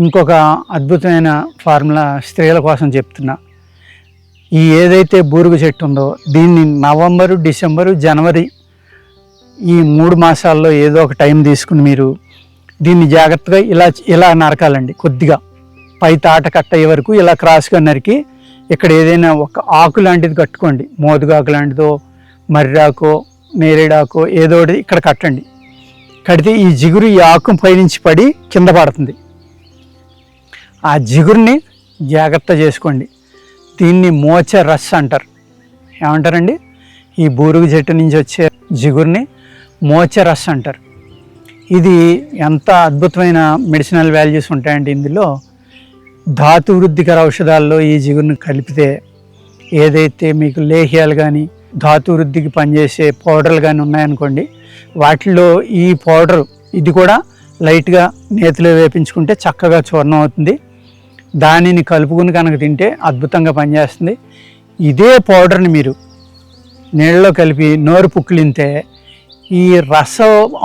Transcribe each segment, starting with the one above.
ఇంకొక అద్భుతమైన ఫార్ములా స్త్రీల కోసం చెప్తున్నా. ఈ ఏదైతే బూరుగు చెట్టు ఉందో దీన్ని నవంబరు, డిసెంబరు, జనవరి ఈ 3 మాసాల్లో ఏదో ఒక టైం తీసుకుని మీరు దీన్ని జాగ్రత్తగా ఇలా నరకాలండి. కొద్దిగా పై తాట కట్ అయ్యే వరకు ఇలా క్రాస్గా నరికి ఇక్కడ ఏదైనా ఒక ఆకు లాంటిది కట్టుకోండి. మోదుగాకు లాంటిదో, మర్రాకో, నేరేడాకో ఏదో ఒకటి ఇక్కడ కట్టండి. కడితే ఈ జిగురు ఈ ఆకు పైనుంచి పడి కింద పడుతుంది. ఆ జిగురుని జాగ్రత్త చేసుకోండి. దీన్ని మోచ రస్ అంటారు. ఏమంటారండి? ఈ బూరుగు చెట్టు నుంచి వచ్చే జిగురుని మోచ రస్ అంటారు. ఇది ఎంత అద్భుతమైన మెడిసినల్ వాల్యూస్ ఉంటాయంటే ఇందులో ధాతు వృద్ధికర ఔషధాల్లో ఈ జిగురుని కలిపితే ఏదైతే మీకు లేహ్యాలు కానీ ధాతు వృద్ధికి పనిచేసే పౌడర్లు కానీ ఉన్నాయనుకోండి, వాటిల్లో ఈ పౌడర్ ఇది కూడా లైట్గా నేతిలో వేపించుకుంటే చక్కగా చూర్ణం అవుతుంది. దానిని కలుపుకుని కనుక తింటే అద్భుతంగా పనిచేస్తుంది. ఇదే పౌడర్ని మీరు నీళ్ళలో కలిపి నోరు పుక్కిలింతే ఈ రస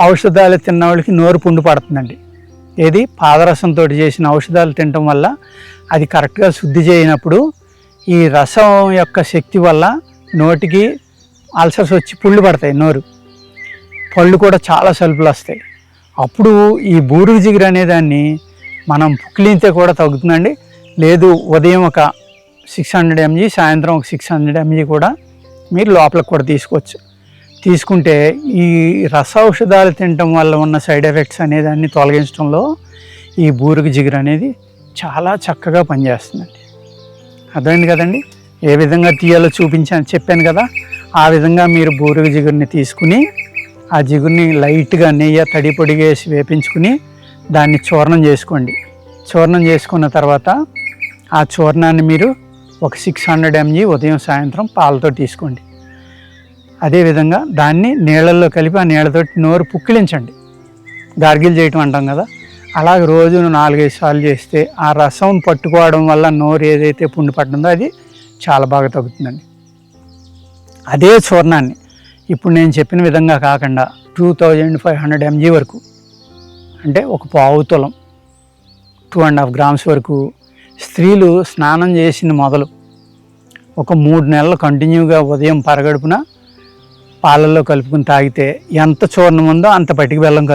ఔషధాలు తిన్న వాళ్ళకి నోరు పుండు పడుతుందండి. ఏది పాదరసంతో చేసిన ఔషధాలు తినటం వల్ల అది కరెక్ట్గా శుద్ధి చేయనప్పుడు ఈ రసం యొక్క శక్తి వల్ల నోటికి అల్సర్స్ వచ్చి పుళ్ళు పడతాయి, నోరు పళ్ళు కూడా చాలా సలుపులు వస్తాయి. అప్పుడు ఈ బూరుగు జిగురు అనేదాన్ని మనం పుక్కిలింతే కూడా తగ్గుతుందండి. లేదు ఉదయం ఒక 600 mg, సాయంత్రం ఒక 600 mg కూడా మీరు లోపలికి కూడా తీసుకోవచ్చు. తీసుకుంటే ఈ రస ఔషధాలు తినటం వల్ల ఉన్న సైడ్ ఎఫెక్ట్స్ అనేదాన్ని తొలగించడంలో ఈ బూరుగు జిగురు అనేది చాలా చక్కగా పనిచేస్తుందండి. అర్థమైంది కదండి? ఏ విధంగా తీయాలో చెప్పాను కదా. ఆ విధంగా మీరు బూరుగు జిగురుని తీసుకుని ఆ జిగురుని లైట్గా నెయ్యి తడి పొడిగా వేసి వేపించుకుని దాన్ని చూర్ణం చేసుకోండి. చూర్ణం చేసుకున్న తర్వాత ఆ చూర్ణాన్ని మీరు ఒక 600 mg ఉదయం సాయంత్రం పాలతో తీసుకోండి. అదేవిధంగా దాన్ని నీళ్ళల్లో కలిపి ఆ నీళ్ళతోటి నోరు పుక్కిలించండి. గార్గిల్ చేయటం అంటాం కదా, అలాగే రోజు 4-5 సార్లు చేస్తే ఆ రసం పట్టుకోవడం వల్ల నోరు ఏదైతే పుండు పట్టిందో అది చాలా బాగా తగ్గుతుందండి. అదే చూర్ణాన్ని ఇప్పుడు నేను చెప్పిన విధంగా కాకుండా 2500 mg వరకు, అంటే ఒక పావు తులం 2.5 grams వరకు స్త్రీలు స్నానం చేసిన మొదలు ఒక 3 నెలలు కంటిన్యూగా ఉదయం పరగడుపున పాలల్లో కలుపుకుని తాగితే ఎంత చూర్ణం ఉందో అంత పటికి బెల్లం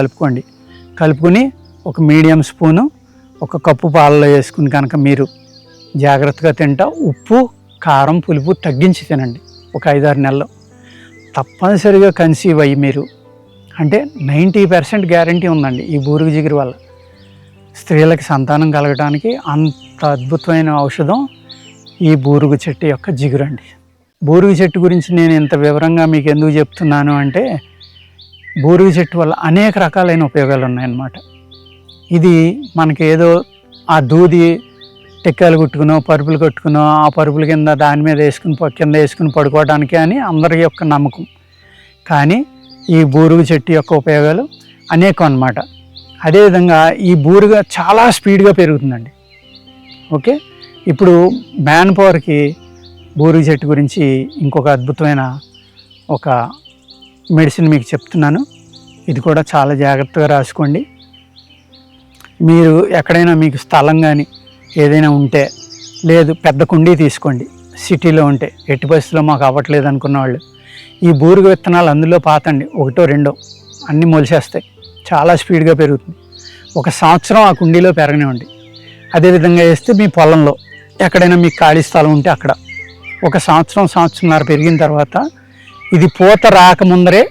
కలుపుకుని ఒక మీడియం స్పూను ఒక కప్పు పాలలో వేసుకుని కనుక మీరు జాగ్రత్తగా తింటా ఉప్పు, కారం, పులుపు తగ్గించి తినండి. ఒక 5-6 నెలలు తప్పనిసరిగా కన్సీవ్ అయ్యి మీరు అంటే 90% గ్యారంటీ ఉందండి ఈ బూరుగు జిగురు వల్ల. స్త్రీలకి సంతానం కలగడానికి అంత అద్భుతమైన ఔషధం ఈ బూరుగు చెట్టు యొక్క జిగురు అండి. బూరుగు చెట్టు గురించి నేను ఇంత వివరంగా మీకు ఎందుకు చెప్తున్నాను అంటే బూరుగు చెట్టు వల్ల అనేక రకాలైన ఉపయోగాలు ఉన్నాయన్నమాట. ఇది మనకి ఏదో ఆ దూది టెక్కాలు కుట్టుకునో పరుపులు కట్టుకునో ఆ పరుపుల కింద దాని మీద వేసుకుని పడుకోవడానికి అని అందరి యొక్క నమ్మకం. కానీ ఈ బూరుగు చెట్టు యొక్క ఉపయోగాలు అనేకం అన్నమాట. అదేవిధంగా ఈ బూరుగ చాలా స్పీడ్గా పెరుగుతుందండి. ఓకే, ఇప్పుడు మ్యాన్ పవర్కి బూరుగు చెట్టు గురించి ఇంకొక అద్భుతమైన ఒక మెడిసిన్ మీకు చెప్తున్నాను. ఇది కూడా చాలా జాగ్రత్తగా రాసుకోండి. మీరు ఎక్కడైనా మీకు స్థలం కానీ ఏదైనా ఉంటే, లేదు పెద్ద కుండీ తీసుకోండి. సిటీలో ఉంటే ఎట్టి పరిస్థితుల్లో మాకు అవ్వట్లేదు అనుకున్న వాళ్ళు ఈ బూరుగు విత్తనాలు అందులో పాతండి, 1-2 అన్నీ మొలిసేస్తాయి. చాలా స్పీడ్గా పెరుగుతుంది. 1 సంవత్సరం ఆ కుండీలో పెరగనివ్వండి. అదేవిధంగా వేస్తే మీ పొలంలో ఎక్కడైనా మీకు ఖాళీ స్థలం ఉంటే అక్కడ 1 సంవత్సరంన్నర పెరిగిన తర్వాత ఇది పూత రాకముందరే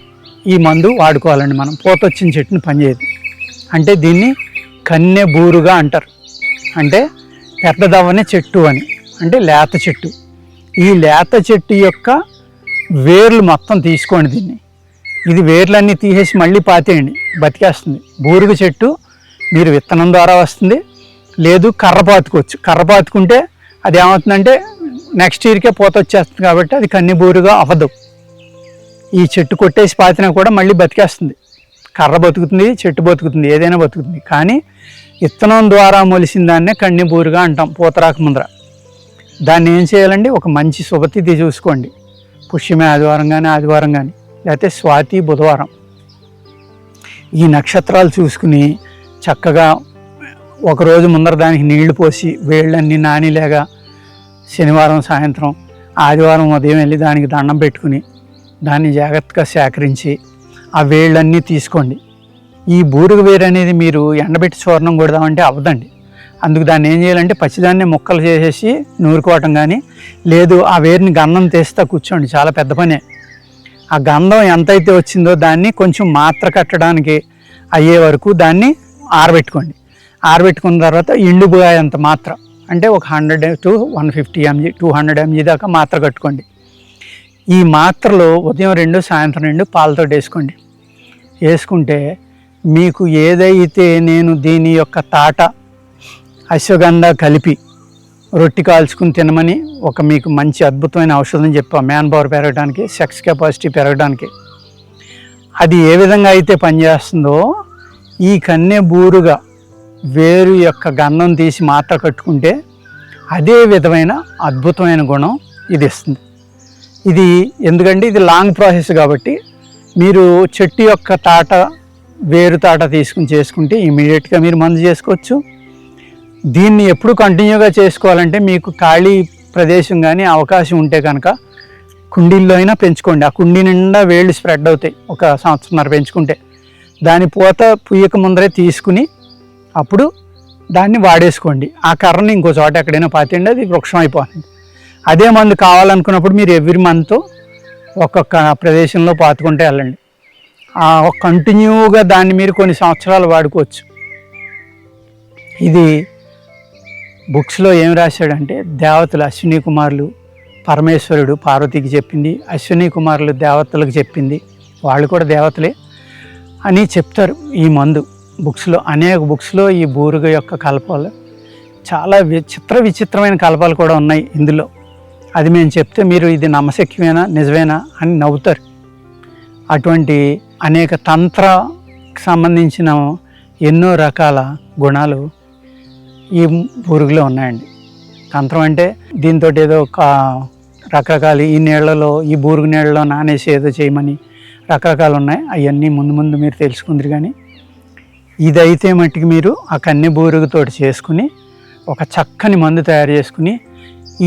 ఈ మందు వాడుకోవాలండి. మనం పూత వచ్చిన చెట్టుని పనిచేయదు. అంటే దీన్ని కన్నె బూరుగా అంటారు. అంటే పెద్దదవ్వని చెట్టు అని, అంటే లేత చెట్టు. ఈ లేత చెట్టు యొక్క వేర్లు మొత్తం తీసుకోండి. దీన్ని ఇది వేర్లన్నీ తీసేసి మళ్ళీ పాతేయండి, బతికేస్తుంది. బూరుగు చెట్టు మీరు విత్తనం ద్వారా వస్తుంది, లేదు కర్ర పాతుకోవచ్చు. కర్ర పాతుకుంటే అది ఏమవుతుందంటే నెక్స్ట్ ఇయర్కే పూత వచ్చేస్తుంది. కాబట్టి అది కన్నె బూరుగా అవ్వదు. ఈ చెట్టు కొట్టేసి పాతినా కూడా మళ్ళీ బతికేస్తుంది. కర్ర బతుకుతుంది, చెట్టు బతుకుతుంది, ఏదైనా బతుకుతుంది. కానీ విత్తనం ద్వారా మొలిసిన దాన్నే కన్నె బూరుగా అంటాం పూత రాకముందర. దాన్ని ఏం చేయాలండి, ఒక మంచి శుభతిథి చూసుకోండి. పుష్యమే ఆదివారం కానీ లేకపోతే స్వాతి బుధవారం, ఈ నక్షత్రాలు చూసుకుని చక్కగా ఒకరోజు ముందర దానికి నీళ్లు పోసి వేళ్ళన్నీ నానిలేగా శనివారం సాయంత్రం ఆదివారం ఉదయం వెళ్ళి దానికి దండం పెట్టుకుని దాన్ని జాగ్రత్తగా సేకరించి ఆ వేళ్ళన్నీ తీసుకోండి. ఈ బూరుగ వేరు అనేది మీరు ఎండబెట్టి చూర్ణం కొడదామంటే అవ్వదండి. అందుకు దాన్ని ఏం చేయాలంటే పచ్చిదాన్ని ముక్కలు చేసేసి నూరుకోవటం కానీ, లేదు ఆ వేరుని గంధం తీస్తా కూర్చోండి, చాలా పెద్ద పనే. ఆ గంధం ఎంతైతే వచ్చిందో దాన్ని కొంచెం మాత్ర కట్టడానికి అయ్యే వరకు దాన్ని ఆరబెట్టుకోండి. ఆరబెట్టుకున్న తర్వాత ఎండుగాయ అంత మాత్ర అంటే ఒక 100 to 150 mg 200 mg దాకా మాత్ర కట్టుకోండి. ఈ మాత్రలో ఉదయం 2 సాయంత్రం 2 పాలతో వేసుకోండి. వేసుకుంటే మీకు ఏదైతే నేను దీని యొక్క తాట అశ్వగంధ కలిపి రొట్టి కాల్చుకుని తినమని ఒక మీకు మంచి అద్భుతమైన ఔషధం చెప్పాం, మ్యాన్ పవర్ పెరగడానికి, సెక్స్ కెపాసిటీ పెరగడానికి. అది ఏ విధంగా అయితే పనిచేస్తుందో ఈ కన్నె బూరుగా వేరు యొక్క గంధం తీసి మాత్ర కట్టుకుంటే అదే విధమైన అద్భుతమైన గుణం ఇది ఇస్తుంది. ఇది ఎందుకంటే ఇది లాంగ్ ప్రాసెస్ కాబట్టి మీరు చెట్టు యొక్క తాట వేరు తాట తీసుకుని చేసుకుంటే ఇమీడియట్గా మీరు మందు చేసుకోవచ్చు. దీన్ని ఎప్పుడు కంటిన్యూగా చేసుకోవాలంటే మీకు ఖాళీ ప్రదేశం కానీ అవకాశం ఉంటే కనుక కుండీల్లో అయినా పెంచుకోండి. ఆ కుండీ నిండా వేళ్ళు స్ప్రెడ్ అవుతాయి. ఒక సంవత్సరంన్నర పెంచుకుంటే దాని పూత పుయ్యక ముందరే తీసుకుని అప్పుడు దాన్ని వాడేసుకోండి. ఆ కర్రని ఇంకో చోట ఎక్కడైనా పాతేయండి, అది వృక్షం అయిపోతుంది. అదే మందు కావాలనుకున్నప్పుడు మీరు ఎవ్రీ మంత్ ఒక్కొక్క ప్రదేశంలో పాతుకుంటే వెళ్ళండి. కంటిన్యూగా దాన్ని మీరు కొన్ని సంవత్సరాలు వాడుకోవచ్చు. ఇది బుక్స్లో ఏం రాశాడంటే దేవతలు అశ్విని కుమారులు పరమేశ్వరుడు పార్వతికి చెప్పింది, అశ్విని కుమారులు దేవతలకు చెప్పింది, వాళ్ళు కూడా దేవతలే అని చెప్తారు. ఈ మందు బుక్స్లో, అనేక బుక్స్లో ఈ బూరుగ యొక్క కలపాలు చాలా విచిత్రమైన కలపాలు కూడా ఉన్నాయి ఇందులో. అది మేము చెప్తే మీరు ఇది నమ్మశక్యమేనా నిజమేనా అని నవ్వుతారు. అటువంటి అనేక తంత్రకు సంబంధించిన ఎన్నో రకాల గుణాలు ఈ బూరుగులో ఉన్నాయండి. తంత్రం అంటే దీంతో ఏదో రకరకాలు ఈ నీళ్లలో ఈ బూరుగు నీళ్ళలో నానేసి ఏదో చేయమని రకరకాలు ఉన్నాయి. అవన్నీ ముందు మీరు తెలుసుకుందరు. కానీ ఇదైతే మట్టికి మీరు ఆ కన్నె బూరుగుతోటి చేసుకుని ఒక చక్కని మందు తయారు చేసుకుని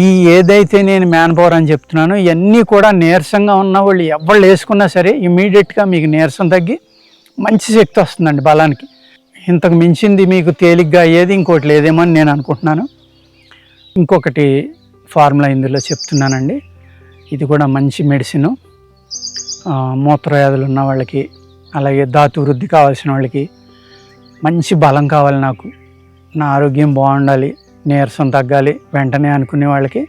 ఈ ఏదైతే నేను మ్యాన్ పవర్ అని చెప్తున్నానో ఇవన్నీ కూడా నీరసంగా ఉన్న వాళ్ళు ఎవరు వేసుకున్నా సరే ఇమీడియట్గా మీకు నీరసం తగ్గి మంచి శక్తి వస్తుందండి బలానికి. ఇంతకు మించింది మీకు తేలిగ్గా అయ్యేది ఇంకోటి లేదేమో అని నేను అనుకుంటున్నాను. ఇంకొకటి ఫార్ములా ఇందులో చెప్తున్నానండి. ఇది కూడా మంచి మెడిసిన్. మూత్రవ్యాధులు ఉన్న వాళ్ళకి, అలాగే ధాతు వృద్ధి కావాల్సిన వాళ్ళకి, మంచి బలం కావాలి, నాకు నా ఆరోగ్యం బాగుండాలి, నీరసం తగ్గాలి వెంటనే అనుకునే వాళ్ళకి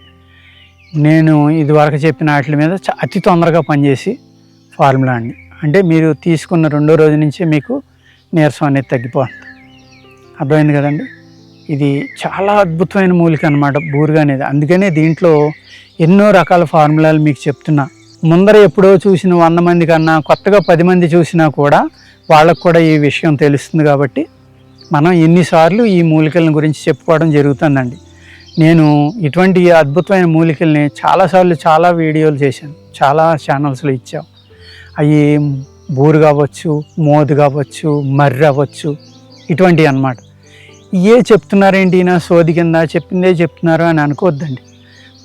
నేను ఇదివరకు చెప్పిన వాటి మీద అతి తొందరగా పనిచేసి ఫార్ములా అండి. అంటే మీరు తీసుకున్న 2వ రోజు నుంచే మీకు నీరసం అనేది తగ్గిపోతుంది. అర్థమైంది కదండి. ఇది చాలా అద్భుతమైన మూలిక అన్నమాట బూరుగ అనేది. అందుకనే దీంట్లో ఎన్నో రకాల ఫార్ములాలు మీకు చెప్తున్నా. ముందర ఎప్పుడో చూసిన 100 మంది కన్నా కొత్తగా 10 మంది చూసినా కూడా వాళ్ళకు కూడా ఈ విషయం తెలుస్తుంది. కాబట్టి మనం ఎన్నిసార్లు ఈ మూలికల గురించి చెప్పుకోవడం జరుగుతుందండి. నేను ఇటువంటి అద్భుతమైన మూలికల్ని చాలాసార్లు చాలా వీడియోలు చేశాను, చాలా ఛానల్స్లో ఇచ్చాం. అవి బూరు కావచ్చు, మోదు కావచ్చు, మర్రి అవ్వచ్చు, ఇటువంటివి అన్నమాట. ఏ చెప్తున్నారేంటి నా సోది కింద చెప్పిందే చెప్తున్నారు అని అనుకోవద్దండి.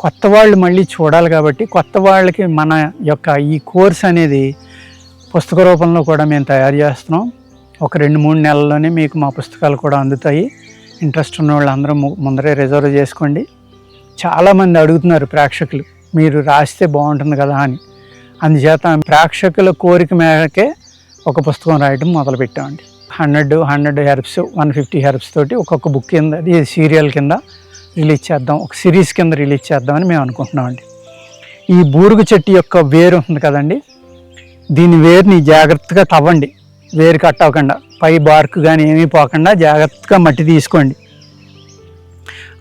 కొత్త వాళ్ళు మళ్ళీ చూడాలి కాబట్టి కొత్త వాళ్ళకి మన యొక్క ఈ కోర్స్ అనేది పుస్తక రూపంలో కూడా మేము తయారు చేస్తున్నాం. ఒక 2-3 నెలల్లోనే మీకు మా పుస్తకాలు కూడా అందుతాయి. ఇంట్రెస్ట్ ఉన్న వాళ్ళు అందరూ ముందరే రిజర్వ్ చేసుకోండి. చాలామంది అడుగుతున్నారు ప్రేక్షకులు, మీరు రాస్తే బాగుంటుంది కదా అని. అందుచేత ప్రేక్షకుల కోరిక మేరకే ఒక పుస్తకం రాయడం మొదలుపెట్టామండి. 100 హెర్బ్స్ 150 హెర్బ్స్ తోటి ఒక్కొక్క బుక్ కింద, అది సీరియల్ కింద రిలీజ్ చేద్దాం, ఒక సిరీస్ కింద రిలీజ్ చేద్దామని మేము అనుకుంటున్నామండి. ఈ బూరుగు చెట్టు యొక్క వేరు ఉంది కదండి, దీని వేరుని జాగ్రత్తగా తవ్వండి. వేరు కట్ అవ్వకుండా, పై బార్క్ కానీ ఏమీ పోకుండా జాగ్రత్తగా మట్టి తీసుకోండి.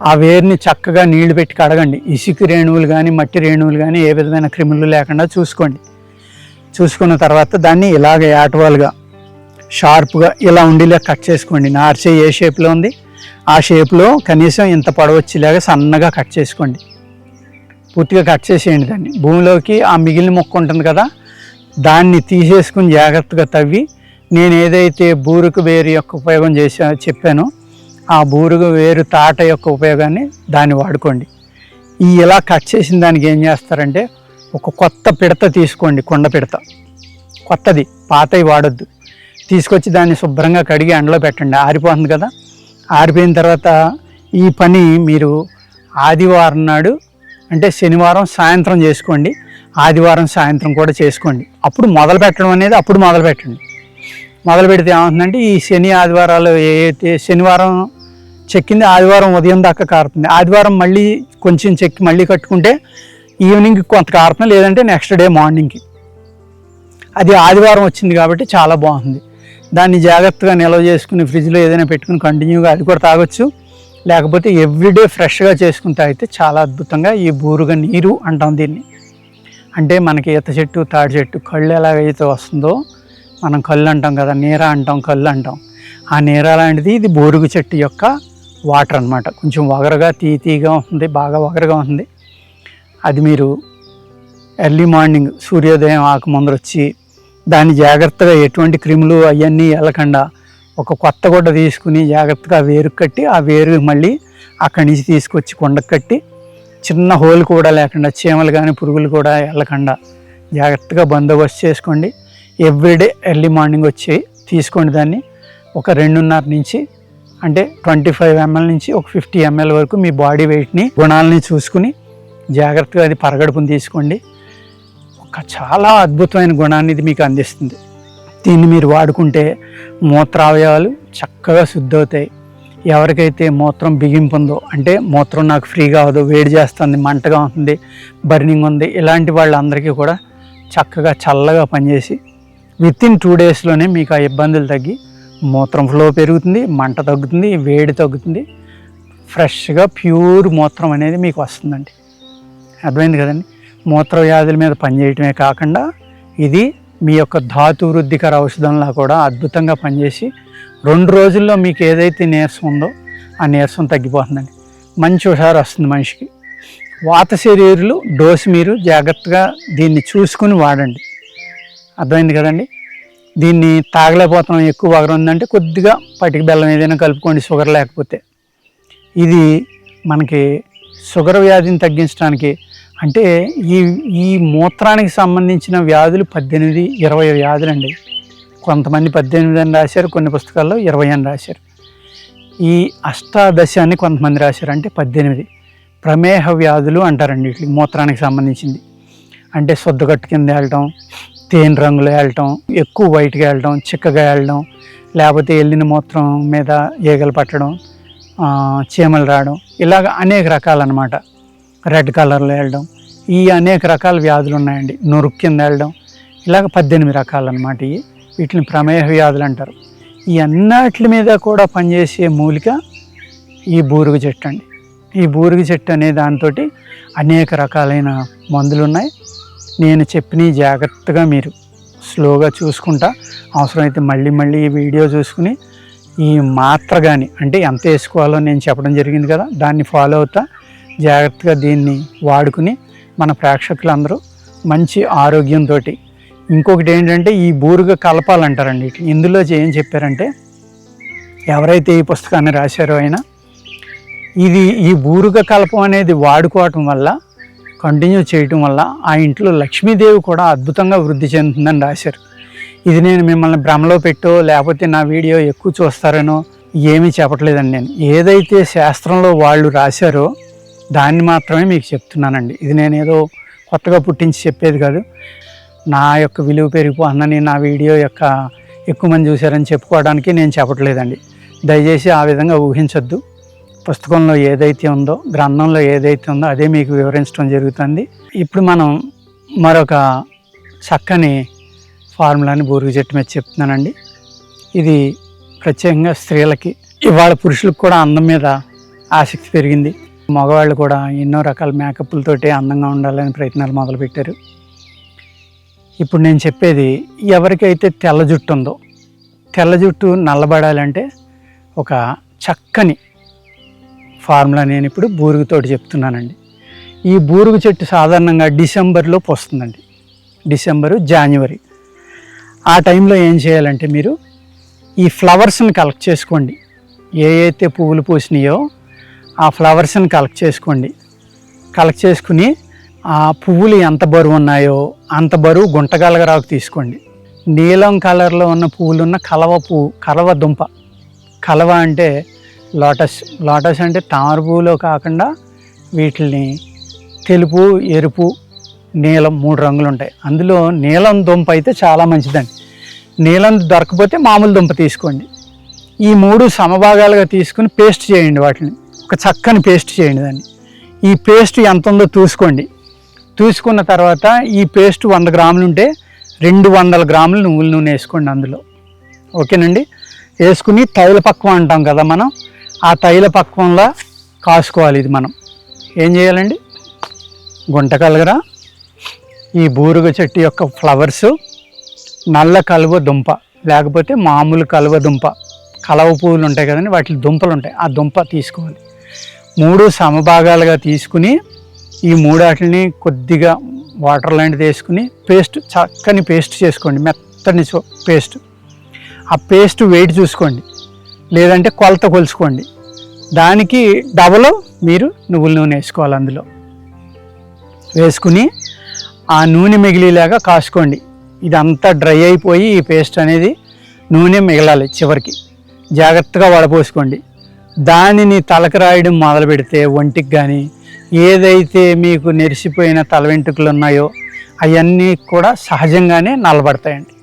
ఆ వేరుని చక్కగా నీళ్లు పెట్టి కడగండి. ఇసుక రేణువులు కానీ మట్టి రేణువులు కానీ ఏ విధమైన క్రిములు లేకుండా చూసుకోండి. చూసుకున్న తర్వాత దాన్ని ఇలాగ యాటవాలుగా షార్ప్గా ఇలా ఉండేలా కట్ చేసుకోండి. నార్చే ఏ షేప్లో ఉంది ఆ షేప్లో కనీసం ఇంత పొడవచ్చేలాగా సన్నగా కట్ చేసుకోండి. పూర్తిగా కట్ చేసేయండి. దాన్ని భూమిలోకి ఆ మిగిలిన మొక్క ఉంటుంది కదా, దాన్ని తీసేసుకుని జాగ్రత్తగా తవ్వి నేను ఏదైతే బూరుకు వేరు యొక్క ఉపయోగం చెప్పానో ఆ బూరుగ వేరు తాట యొక్క ఉపయోగాన్ని దాన్ని వాడుకోండి. ఇలా కట్ చేసిన దానికి ఏం చేస్తారంటే ఒక కొత్త పిడత తీసుకోండి, కుండ పిడత కొత్తది, పాతవి వాడొద్దు. తీసుకొచ్చి దాన్ని శుభ్రంగా కడిగి ఎండలో పెట్టండి, ఆరిపోతుంది కదా. ఆరిపోయిన తర్వాత ఈ పని మీరు ఆదివారం నాడు అంటే శనివారం సాయంత్రం చేసుకోండి, ఆదివారం సాయంత్రం కూడా చేసుకోండి. అప్పుడు మొదలు పెట్టడం అనేది అప్పుడు మొదలు పెట్టండి. మొదలు పెడితే ఏమవుతుందంటే ఈ శని ఆదివారాలు ఏదైతే శనివారం చెక్కింది ఆదివారం ఉదయం దాకా కారుతుంది, ఆదివారం మళ్ళీ కొంచెం చెక్కి మళ్ళీ కట్టుకుంటే ఈవినింగ్కి కొంత కారుతుంది, లేదంటే నెక్స్ట్ డే మార్నింగ్కి. అది ఆదివారం వచ్చింది కాబట్టి చాలా బాగుంది. దాన్ని జాగ్రత్తగా నిల్వ చేసుకుని ఫ్రిడ్జ్లో ఏదైనా పెట్టుకుని కంటిన్యూగా అది కూడా తాగొచ్చు. లేకపోతే ఎవ్రీడే ఫ్రెష్గా చేసుకుని తాగితే చాలా అద్భుతంగా ఈ బూరుగ నీరు అంటాం దీన్ని. అంటే మనకి ఈత చెట్టు, తాడి చెట్టు కళ్ళు ఎలాగైతే వస్తుందో మనం కళ్ళు అంటాం కదా, నీర అంటాం, కళ్ళు అంటాం. ఆ నీర లాంటిది ఇది బూరుగ చెట్టు యొక్క వాటర్ అనమాట. కొంచెం వగరగా తీగా ఉంటుంది, బాగా వగరగా ఉంటుంది. అది మీరు ఎర్లీ మార్నింగ్ సూర్యోదయం ఆకుముందర వచ్చి దాన్ని జాగ్రత్తగా ఎటువంటి క్రిములు అవన్నీ వెళ్ళకుండా ఒక కొత్త గుడ్డ తీసుకుని జాగ్రత్తగా వేరుకు కట్టి ఆ వేరు మళ్ళీ అక్కడి నుంచి తీసుకొచ్చి కొండకు కట్టి చిన్న హోల్ కూడా లేకుండా చీమలు కానీ పురుగులు కూడా వెళ్ళకుండా జాగ్రత్తగా బందోబస్తు చేసుకోండి. ఎవ్రీడే ఎర్లీ మార్నింగ్ వచ్చి తీసుకోండి. దాన్ని ఒక 2.5 నుంచి అంటే 25 ml నుంచి ఒక 50 ml వరకు మీ బాడీ వెయిట్ని గుణాలని చూసుకుని జాగ్రత్తగా అది పరగడుపుని తీసుకోండి. ఒక చాలా అద్భుతమైన గుణాన్ని ఇది మీకు అందిస్తుంది. దీన్ని మీరు వాడుకుంటే మూత్రావయవాలు చక్కగా శుద్ధి అవుతాయి. ఎవరికైతే మూత్రం బిగింపు ఉందో, అంటే మూత్రం నాకు ఫ్రీగా అవ్వదు, వేడి చేస్తుంది, మంటగా ఉంటుంది, బర్నింగ్ ఉంది, ఇలాంటి వాళ్ళందరికీ కూడా చక్కగా చల్లగా పనిచేసి వితిన్ 2 daysలోనే మీకు ఆ ఇబ్బందులు తగ్గి మూత్రం ఫ్లో పెరుగుతుంది, మంట తగ్గుతుంది, వేడి తగ్గుతుంది, ఫ్రెష్గా ప్యూర్ మూత్రం అనేది మీకు వస్తుందండి. అర్థమైంది కదండి. మూత్ర వ్యాధుల మీద పనిచేయటమే కాకుండా ఇది మీ యొక్క ధాతు వృద్ధికర ఔషధంలా కూడా అద్భుతంగా పనిచేసి 2 రోజుల్లో మీకు ఏదైతే నీరసం ఉందో ఆ నీరసం తగ్గిపోతుందండి. మంచి హుషారు వస్తుంది మనిషికి. వాత శరీరులు డోసు మీరు జాగ్రత్తగా దీన్ని చూసుకుని వాడండి. అర్థమైంది కదండి. దీన్ని తాగలేకపోతున్నాం, ఎక్కువ వగర ఉందంటే కొద్దిగా పటిక బెల్లం ఏదైనా కలుపుకోండి, షుగర్ లేకపోతే. ఇది మనకి షుగర్ వ్యాధిని తగ్గించడానికి, అంటే ఈ మూత్రానికి సంబంధించిన వ్యాధులు 18-20 వ్యాధులు అండి. కొంతమంది 18 అని రాశారు, కొన్ని పుస్తకాల్లో 20 అని రాశారు. ఈ అష్టాదశ అని కొంతమంది రాశారు, అంటే 18 ప్రమేహ వ్యాధులు అంటారండి. వీటికి మూత్రానికి సంబంధించింది. అంటే శుద్ధగట్టు కింద వెళ్ళటం, తేనె రంగులో వెళ్ళటం, ఎక్కువ వైట్గా వెళ్ళటం, చిక్కగా వెళ్ళడం, లేకపోతే వెళ్ళిన మూత్రం మీద ఈగలు పట్టడం, చీమలు రావడం, ఇలాగ అనేక రకాలన్నమాట. రెడ్ కలర్లో వెళ్ళడం, ఈ అనేక రకాల వ్యాధులు ఉన్నాయండి. నురుకు కింద వెళ్ళడం, ఇలాగ 18 రకాలు అన్నమాట. వీటిని ప్రమేహ వ్యాధులు అంటారు. ఈ అన్నిటి మీద కూడా పనిచేసే మూలిక ఈ బూరుగ చెట్టు అండి. ఈ బూరుగ చెట్టు అనే దాంతో అనేక రకాలైన మందులు ఉన్నాయి. నేను చెప్పిన జాగ్రత్తగా మీరు స్లోగా చూసుకుంటా, అవసరమైతే మళ్ళీ ఈ వీడియో చూసుకుని ఈ మాత్ర కానీ అంటే ఎంత వేసుకోవాలో నేను చెప్పడం జరిగింది కదా, దాన్ని ఫాలో అవుతా జాగ్రత్తగా దీన్ని వాడుకుని మన ప్రేక్షకులందరూ మంచి ఆరోగ్యంతో. ఇంకొకటి ఏంటంటే ఈ బూరుగ కలపాలంటారండి. ఇందులో ఏం చెప్పారంటే, ఎవరైతే ఈ పుస్తకాన్ని రాశారో ఆయన ఈ బూరుగ కలపం అనేది వాడుకోవటం వల్ల, కంటిన్యూ చేయటం వల్ల ఆ ఇంట్లో లక్ష్మీదేవి కూడా అద్భుతంగా వృద్ధి చెందుతుందని రాశారు. ఇది నేను మిమ్మల్ని భ్రమలో పెట్టో లేకపోతే నా వీడియో ఎక్కువ చూస్తారనో ఏమీ చెప్పట్లేదండి. నేను ఏదైతే శాస్త్రంలో వాళ్ళు రాశారో దాన్ని మాత్రమే మీకు చెప్తున్నానండి. ఇది నేనేదో కొత్తగా పుట్టించి చెప్పేది కాదు. నా యొక్క విలువ పెరిగిపోతుందని, నా వీడియో యొక్క ఎక్కువ మంది చూశారని చెప్పుకోవడానికి నేను చెప్పట్లేదండి. దయచేసి ఆ విధంగా ఊహించొద్దు. పుస్తకంలో ఏదైతే ఉందో, గ్రంథంలో ఏదైతే ఉందో అదే మీకు వివరించడం జరుగుతుంది. ఇప్పుడు మనం మరొక చక్కని ఫార్ములాని బూరుగ చెట్టు మీద చెప్తున్నానండి. ఇది ప్రత్యేకంగా స్త్రీలకి, ఇవాళ పురుషులకు కూడా అందం మీద ఆసక్తి పెరిగింది. మగవాళ్ళు కూడా ఎన్నో రకాల మేకప్లతోటి అందంగా ఉండాలని ప్రయత్నాలు మొదలుపెట్టారు. ఇప్పుడు నేను చెప్పేది ఎవరికైతే తెల్ల జుట్టు ఉందో, తెల్ల జుట్టు నల్లబడాలంటే ఒక చక్కని ఫార్ములా నేను ఇప్పుడు బూరుగుతోటి చెప్తున్నానండి. ఈ బూరుగ చెట్టు సాధారణంగా డిసెంబర్లో వస్తుందండి. డిసెంబరు, జనవరి ఆ టైంలో ఏం చేయాలంటే మీరు ఈ ఫ్లవర్స్ని కలెక్ట్ చేసుకోండి. అయితే పువ్వులు పూసినాయో ఆ ఫ్లవర్స్ని కలెక్ట్ చేసుకోండి. కలెక్ట్ చేసుకుని ఆ పువ్వులు ఎంత బరువు ఉన్నాయో అంత బరువు గుంటగలగరాకు తీసుకోండి. నీలం కలర్లో ఉన్న పువ్వులు ఉన్న కలవ దుంప. కలవ అంటే లోటస్ అంటే తామర పువ్వులో కాకుండా వీటిని తెలుపు, ఎరుపు, నీలం 3 రంగులు ఉంటాయి. అందులో నీలం దుంప అయితే చాలా మంచిదండి. నీలం దొరకపోతే మామూలు దుంప తీసుకోండి. ఈ 3 సమభాగాలుగా తీసుకుని పేస్ట్ చేయండి. వాటిని ఒక చక్కని పేస్ట్ చేయండి. దాన్ని ఈ పేస్ట్ ఎంత ఉందో చూసుకోండి. చూసుకున్న తర్వాత ఈ పేస్ట్ 100 గ్రాములు ఉంటే 200 గ్రాములు నువ్వుల నూనె వేసుకోండి అందులో. ఓకేనండి. వేసుకుని తైలపక్వం అంటాం కదా మనం, ఆ తైలపక్వంలా కాసుకోవాలి. ఇది మనం ఏం చేయాలండి, గుంటకలగర, ఈ బూరుగ చెట్టు యొక్క ఫ్లవర్సు, నల్ల కలువ దుంప లేకపోతే మామూలు కలువ దుంప, కలవ పువ్వులు ఉంటాయి కదండి, వాటి దుంపలు ఉంటాయి, ఆ దుంప తీసుకోవాలి. 3 సమభాగాలుగా తీసుకుని ఈ 3 వాటిని కొద్దిగా వాటర్ లాంటిది వేసుకుని చక్కని పేస్ట్ చేసుకోండి. మెత్తని పేస్ట్. ఆ పేస్ట్ వెయిట్ చూసుకోండి, లేదంటే కొలత కొలుచుకోండి. దానికి డబల్ మీరు నువ్వుల నూనె వేసుకోవాలి. అందులో వేసుకుని ఆ నూనె మిగిలిలాగా కాసుకోండి. ఇదంతా డ్రై అయిపోయి ఈ పేస్ట్ అనేది నూనె మిగలాలి. చివరికి జాగ్రత్తగా వడపోసుకోండి. దానిని తలకు రాయడం మొదలు పెడితే ఒంటికి కానీ ఏదైతే మీకు నెరిసిపోయిన తల వెంట్రుకలు ఉన్నాయో అవన్నీ కూడా సహజంగానే నల్లబడతాయండి.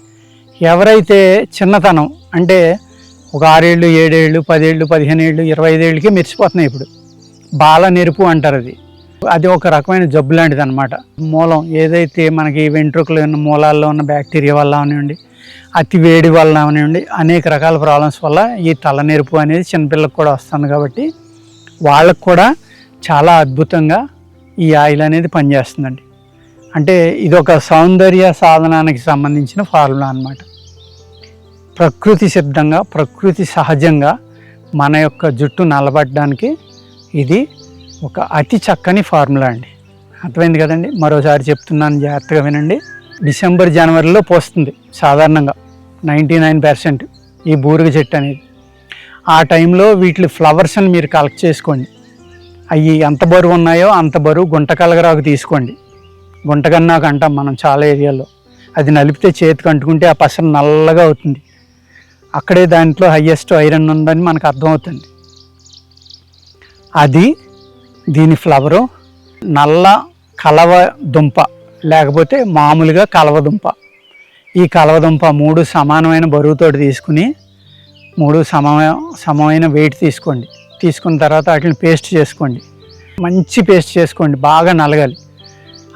ఎవరైతే చిన్నతనం అంటే ఒక 6 ఏళ్ళు, 7 ఏళ్ళు, 10 ఏళ్ళు, 15 ఏళ్ళు, 25 ఏళ్ళకి మెరిసిపోతున్నాయి. ఇప్పుడు బాల నెరుపు అంటారు. అది ఒక రకమైన జబ్బు లాంటిది అనమాట. మూలం ఏదైతే మనకి వెంట్రుకలు ఉన్న మూలాల్లో ఉన్న బ్యాక్టీరియా వల్ల అవనివ్వండి, అతి వేడి వల్ల అవనివ్వండి, అనేక రకాల ప్రాబ్లమ్స్ వల్ల ఈ తలనెరుపు అనేది చిన్నపిల్లలకు కూడా వస్తుంది. కాబట్టి వాళ్ళకు కూడా చాలా అద్భుతంగా ఈ ఆయిల్ అనేది పనిచేస్తుందండి. అంటే ఇది ఒక సౌందర్య సాధనానికి సంబంధించిన ఫార్ములా అన్నమాట. ప్రకృతి సిద్ధంగా, ప్రకృతి సహజంగా మన యొక్క జుట్టు నల్లబడడానికి ఇది ఒక అతి చక్కని ఫార్ములా అండి. అర్థమైంది కదండి. మరోసారి చెప్తున్నాను, జాగ్రత్తగా వినండి. డిసెంబర్, జనవరిలో పోస్తుంది సాధారణంగా 99% ఈ బూరుగ చెట్టు అనేది. ఆ టైంలో వీటి ఫ్లవర్స్ని మీరు కలెక్ట్ చేసుకోండి. అవి ఎంత బరువు ఉన్నాయో అంత బరువు గుంటకలగరాకు తీసుకోండి. గుంటగన్నాకు అంటాం మనం చాలా ఏరియాలో. అది నలిపితే చేతికి అంటుకుంటే ఆ పసరు నల్లగా అవుతుంది. అక్కడే దాంట్లో హయ్యెస్ట్ ఐరన్ ఉందని మనకు అర్థమవుతుంది. అది దీని ఫ్లవరు నల్ల కలవ దుంప లేకపోతే మామూలుగా కలవదుంప. ఈ కలవదుంప 3 సమానమైన బరువుతోటి తీసుకుని 3 సమమైన వెయిట్ తీసుకోండి. తీసుకున్న తర్వాత వాటిని పేస్ట్ చేసుకోండి. మంచి పేస్ట్ చేసుకోండి, బాగా నలగాలి.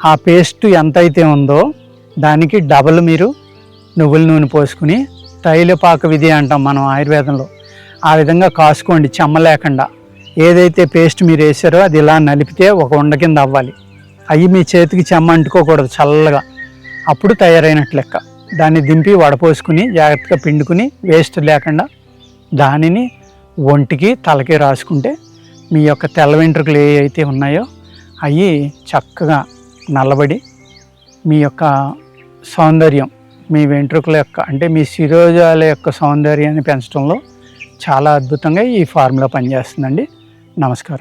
ఆ పేస్ట్ ఎంత అయితే ఉందో దానికి డబల్ మీరు నువ్వుల నూనె పోసుకుని తైలపాక విధి అంటాం మనం ఆయుర్వేదంలో. ఆ విధంగా కాసుకోండి చెమ్మ లేకుండా. ఏదైతే పేస్ట్ మీరు వేసారో అది ఇలా నలిపితే ఒక ఉండ కింద అవ్వాలి. అవి మీ చేతికి చెమ్మ అంటుకోకూడదు, చల్లగా. అప్పుడు తయారైనట్లు లెక్క. దాన్ని దింపి వడపోసుకుని జాగ్రత్తగా పిండుకుని వేస్ట్ లేకుండా దానిని ఒంటికి, తలకి రాసుకుంటే మీ యొక్క తెల్ల వెంట్రుకలు ఏ అయితే ఉన్నాయో అవి చక్కగా నల్లబడి మీ యొక్క సౌందర్యం, మీ వెంట్రుకల యొక్క అంటే మీ శిరోజాల యొక్క సౌందర్యాన్ని పెంచడంలో చాలా అద్భుతంగా ఈ ఫార్ములా పనిచేస్తుందండి. నమస్కారం.